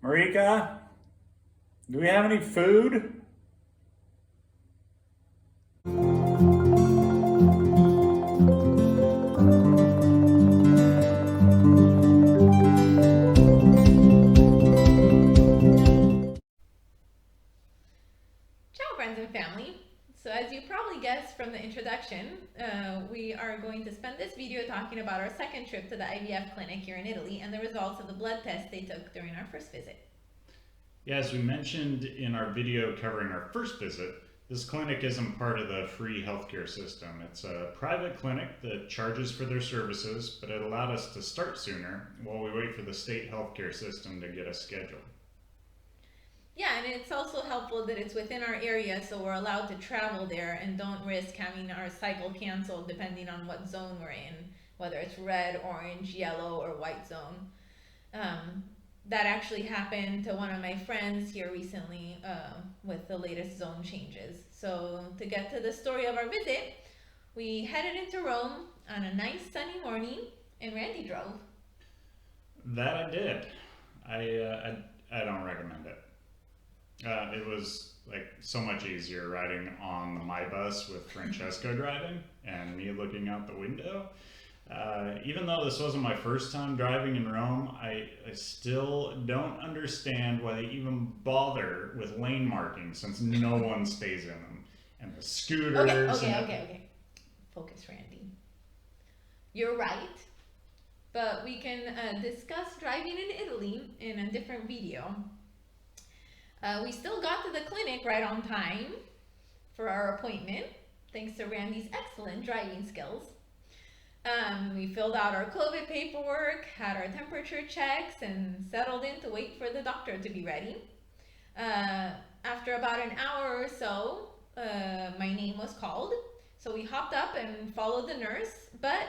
Marika, do we have any food? Ciao, friends and family. So as you probably guessed from the introduction, we are going to spend this video talking about our second trip to the IVF clinic here in Italy and the results of the blood test they took during our first visit. Yeah, as we mentioned in our video covering our first visit, this clinic isn't part of the free healthcare system. It's a private clinic that charges for their services, but it allowed us to start sooner while we wait for the state healthcare system to get us scheduled. Yeah, and it's also helpful that it's within our area, so we're allowed to travel there and don't risk having our cycle canceled depending on what zone we're in, whether it's red, orange, yellow, or white zone. Um, that actually happened to one of my friends here recently with the latest zone changes. So, to get to the story of our visit, we headed into Rome on a nice sunny morning, and Randy drove. That I did. I don't recommend it. It was like so much easier riding on the my bus with Francesco driving and me looking out the window. Even though this wasn't my first time driving in Rome, I still don't understand why they even bother with lane markings since no one stays in them. And the Okay, scooters okay, and okay, okay. Focus, Randy. You're right, but we can discuss driving in Italy in a different video. We still got to the clinic right on time for our appointment, thanks to Randy's excellent driving skills. We filled out our COVID paperwork, had our temperature checks, and settled in to wait for the doctor to be ready. After about an hour or so, my name was called. So we hopped up and followed the nurse, but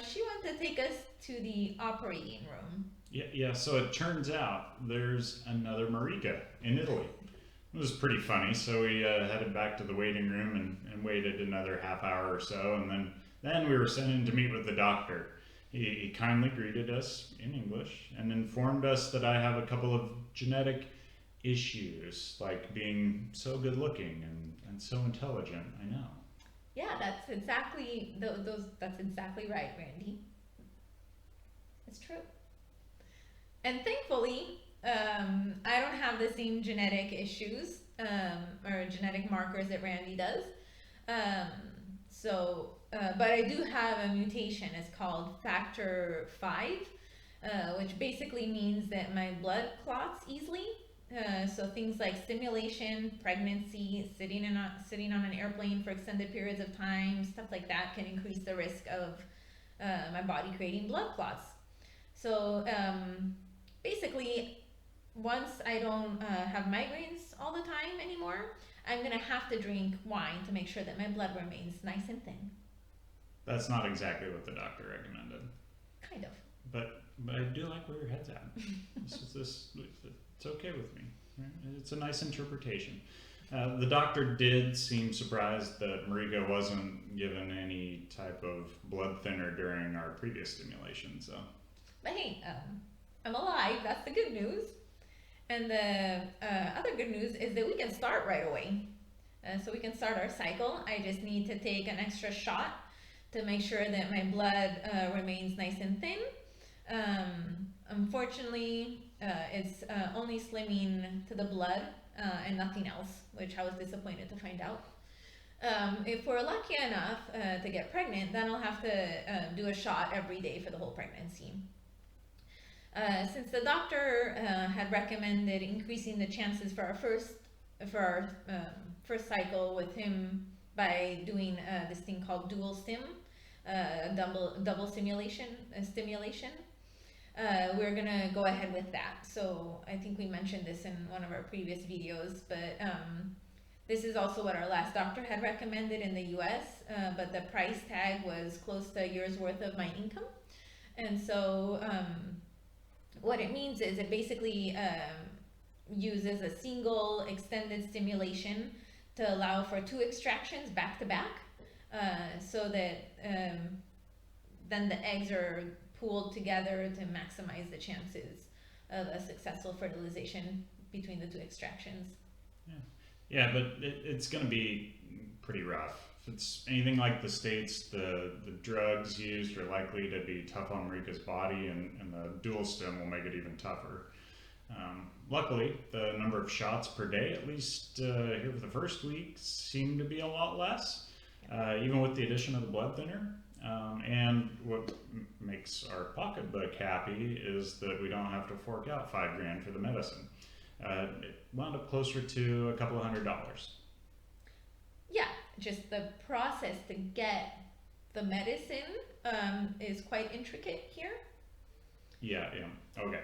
she went to take us to the operating room. yeah, so it turns out there's another Marika in Italy. It was pretty funny. So we headed back to the waiting room and waited another half hour or so, and then we were sent in to meet with the doctor. He kindly greeted us in English and informed us that I have a couple of genetic issues, like being so good looking and so intelligent. I know. Yeah, that's exactly That's exactly right, Randy. It's true. And thankfully, I don't have the same genetic issues or genetic markers that Randy does. Um, but I do have a mutation. It's called factor 5, which basically means that my blood clots easily. So things like stimulation, pregnancy, sitting on an airplane for extended periods of time, stuff like that can increase the risk of my body creating blood clots. So basically, once I don't have migraines all the time anymore, I'm gonna have to drink wine to make sure that my blood remains nice and thin. That's not exactly what the doctor recommended, Kind of. but I do like where your head's at. It's okay with me. Right? It's a nice interpretation. The doctor did seem surprised that Marika wasn't given any type of blood thinner during our previous stimulation. So, But hey, I'm alive. That's the good news. And the other good news is that we can start right away. So we can start our cycle. I just need to take an extra shot to make sure that my blood remains nice and thin. Unfortunately, it's only slimming to the blood and nothing else, which I was disappointed to find out. If we're lucky enough to get pregnant, then I'll have to do a shot every day for the whole pregnancy. Since the doctor had recommended increasing the chances for our first cycle with him by doing this thing called dual stim, double stimulation, we're gonna go ahead with that. So I think we mentioned this in one of our previous videos, but this is also what our last doctor had recommended in the U.S. But the price tag was close to a year's worth of my income, and so what it means is it basically uses a single extended stimulation to allow for 2 extractions back to back, so that then the eggs are pooled together to maximize the chances of a successful fertilization between the two extractions. Yeah, but it's going to be pretty rough. If it's anything like the States, the drugs used are likely to be tough on Marika's body, and the dual stim will make it even tougher. Luckily, the number of shots per day, at least here for the first week, seem to be a lot less, even with the addition of the blood thinner. And what makes our pocketbook happy is that we don't have to fork out $5,000 for the medicine. It wound up closer to a couple of $100s. Yeah, just the process to get the medicine is quite intricate here. Yeah, yeah. Okay.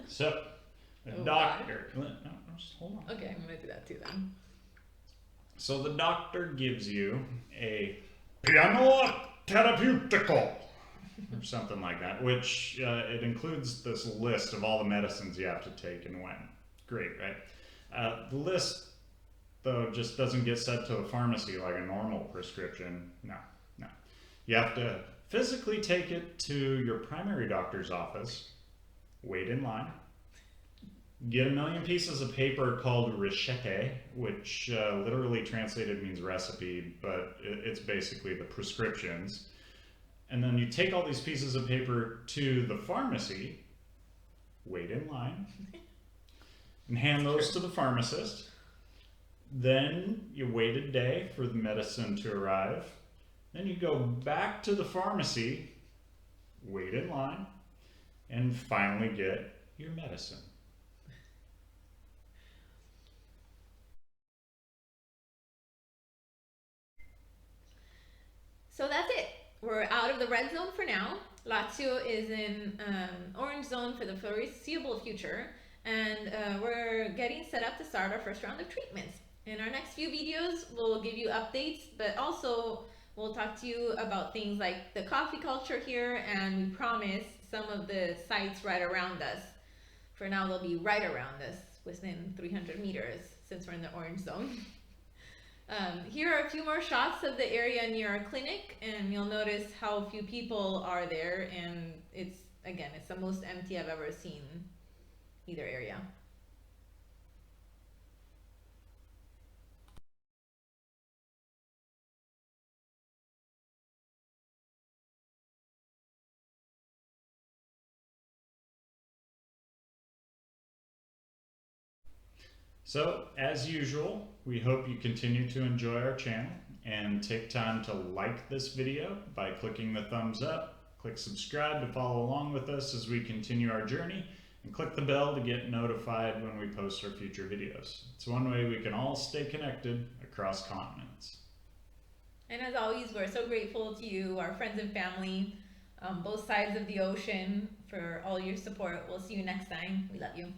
So, the Oh, doctor. No, just hold on. Okay, I'm gonna do that too then. So, the doctor gives you a piano therapeutical or something like that, which it includes this list of all the medicines you have to take and when. Great, right? The list, though, just doesn't get sent to the pharmacy like a normal prescription. No, no. You have to physically take it to your primary doctor's office, wait in line, get a million pieces of paper called rechete, which literally translated means recipe, but it's basically the prescriptions. And then you take all these pieces of paper to the pharmacy, wait in line, and hand those to the pharmacist. Then you wait a day for the medicine to arrive. Then you go back to the pharmacy, wait in line, and finally get your medicine. So that's it. We're out of the red zone for now. Lazio is in orange zone for the foreseeable future, and we're getting set up to start our first round of treatments. In our next few videos, we'll give you updates, but also we'll talk to you about things like the coffee culture here, and we promise some of the sites right around us. For now, they'll be right around us within 300 meters since we're in the orange zone. Here are a few more shots of the area near our clinic, and you'll notice how few people are there, and it's the most empty I've ever seen either area. So, as usual, we hope you continue to enjoy our channel and take time to like this video by clicking the thumbs up, click subscribe to follow along with us as we continue our journey, and click the bell to get notified when we post our future videos. It's one way we can all stay connected across continents. And as always, we're so grateful to you, our friends and family, both sides of the ocean, for all your support. We'll see you next time. We love you.